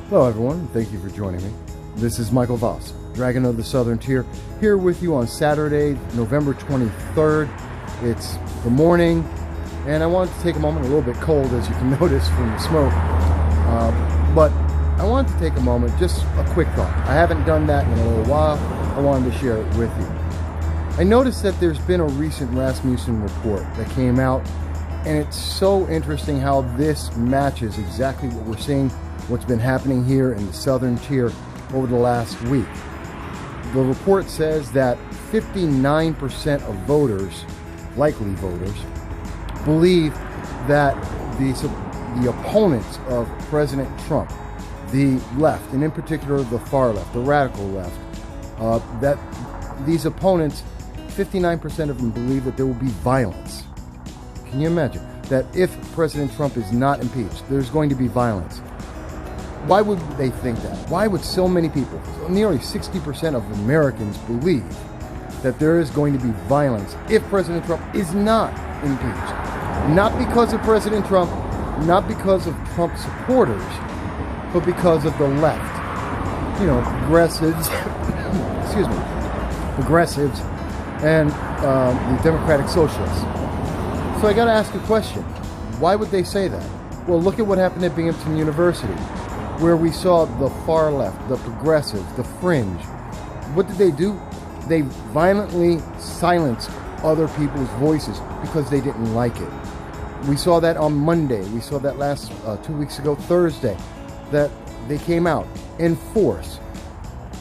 Hello everyone, thank you for joining me. This is Michael Voss, Dragon of the Southern Tier, here with you on Saturday, November 23rd. It's the morning, and I wanted to take a moment, a little bit cold as you can notice from the smoke, but I wanted to take a moment, just a quick thought. I haven't done that in a little while. I wanted to share it with you. I noticed that there's been a recent Rasmussen report that came out, and it's so interesting how this matches exactly what we're seeing, what's been happening here in the Southern Tier over the last week. The report says that 59% of voters, likely voters, believe that the opponents of President Trump, the left, and in particular the far left, the radical left, that these opponents, 59% of them believe that there will be violence. Can you imagine that if President Trump is not impeached, there's going to be violence? Why would they think that? Why would so many people, nearly 60% of Americans, believe that there is going to be violence if President Trump is not impeached? Not because of President Trump, not because of Trump supporters, but because of the left. You know, progressives, excuse me, progressives, and the Democratic Socialists. So I got to ask a question. Why would they say that? Well, look at what happened at Binghamton University, where we saw the far left, the progressives, the fringe. What did they do? They violently silenced other people's voices because they didn't like it. We saw that on Monday. We saw that last 2 weeks ago, Thursday, that they came out in force,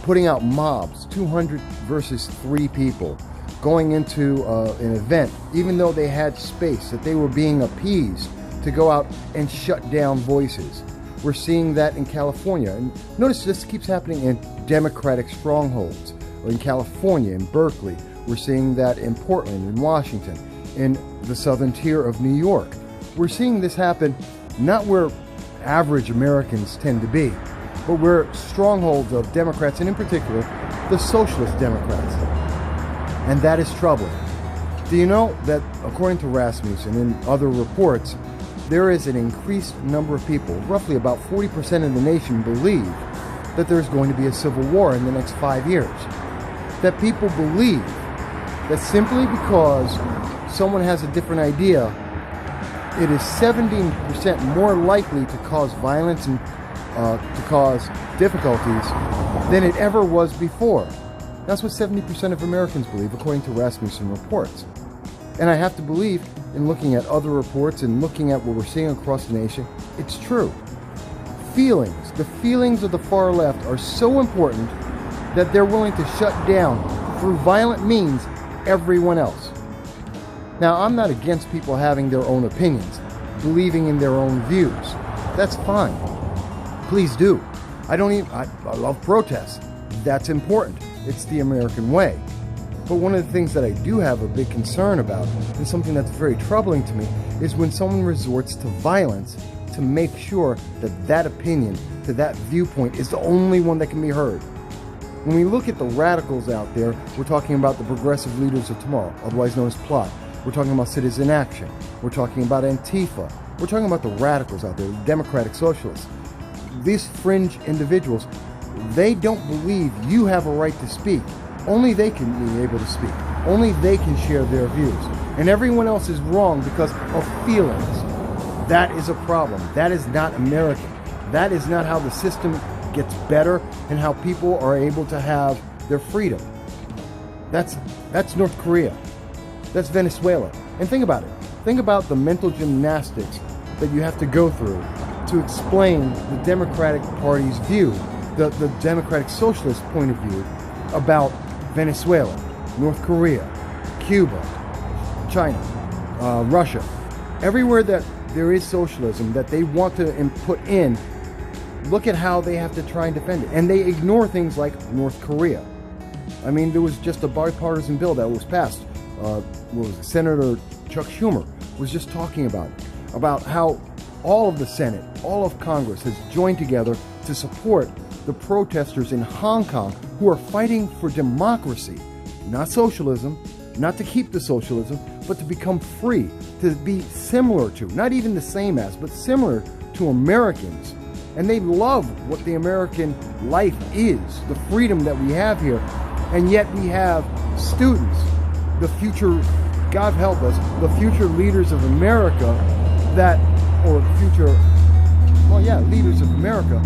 putting out mobs, 200 versus 3 people, going into an event, even though they had space, that they were being appeased to go out and shut down voices. We're seeing that in California. And notice this keeps happening in Democratic strongholds. In California, in Berkeley. We're seeing that in Portland, in Washington, in the Southern Tier of New York. We're seeing this happen not where average Americans tend to be, but where strongholds of Democrats, and in particular, the Socialist Democrats. And that is troubling. Do you know that, according to Rasmussen and other reports, there is an increased number of people, roughly about 40% of the nation, believe that there's going to be a civil war in the next 5 years. That people believe that simply because someone has a different idea, it is 17% more likely to cause violence and to cause difficulties than it ever was before. That's what 70% of Americans believe, according to Rasmussen reports. And I have to believe, in looking at other reports and looking at what we're seeing across the nation, it's true. Feelings, the feelings of the far left are so important that they're willing to shut down, through violent means, everyone else. Now, I'm not against people having their own opinions, believing in their own views. That's fine. Please do. I love protests. That's important. It's the American way. But one of the things that I do have a big concern about, and something that's very troubling to me, is when someone resorts to violence to make sure that that opinion, to that viewpoint, is the only one that can be heard. When we look at the radicals out there, we're talking about the progressive leaders of tomorrow, otherwise known as Plot. We're talking about Citizen Action. We're talking about Antifa. We're talking about the radicals out there, the Democratic Socialists. These fringe individuals, they don't believe you have a right to speak. Only they can be able to speak. Only they can share their views. And everyone else is wrong because of feelings. That is a problem. That is not American. That is not how the system gets better and how people are able to have their freedom. That's North Korea. That's Venezuela. And think about it. Think about the mental gymnastics that you have to go through to explain the Democratic Party's view, the Democratic Socialist point of view about Venezuela, North Korea, Cuba, China, Russia. Everywhere that there is socialism that they want to put in, look at how they have to try and defend it. And they ignore things like North Korea. I mean, there was just a bipartisan bill that was passed. Senator Chuck Schumer was just talking about how all of the Senate, all of Congress has joined together to support the protesters in Hong Kong who are fighting for democracy, not socialism, not to keep the socialism, but to become free, to be similar to, not even the same as, but similar to Americans. and they love what the American life is, the freedom that we have here. And yet we have students, the future, God help us, the future leaders of America leaders of America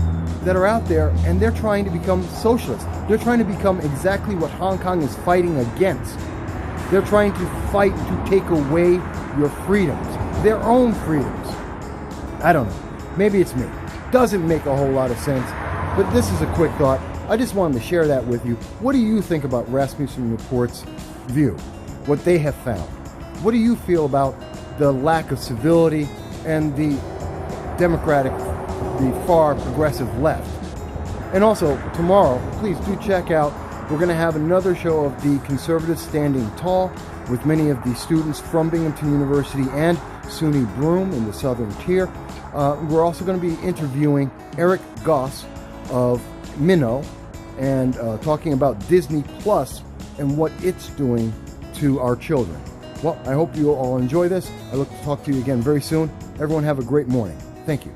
that are out there, and they're trying to become socialists. They're trying to become exactly what Hong Kong is fighting against. They're trying to fight to take away your freedoms, their own freedoms. I don't know. Maybe it's me. Doesn't make a whole lot of sense, but this is a quick thought. I just wanted to share that with you. What do you think about Rasmussen Report's view? What they have found? What do you feel about the lack of civility and the Democratic, the far progressive left? And also, tomorrow, please do check out, we're going to have another show of the Conservatives Standing Tall with many of the students from Binghamton University and SUNY Broome in the Southern Tier. We're also going to be interviewing Eric Goss of Minnow and talking about Disney Plus and what it's doing to our children. Well, I hope you all enjoy this. I look to talk to you again very soon. Everyone have a great morning. Thank you.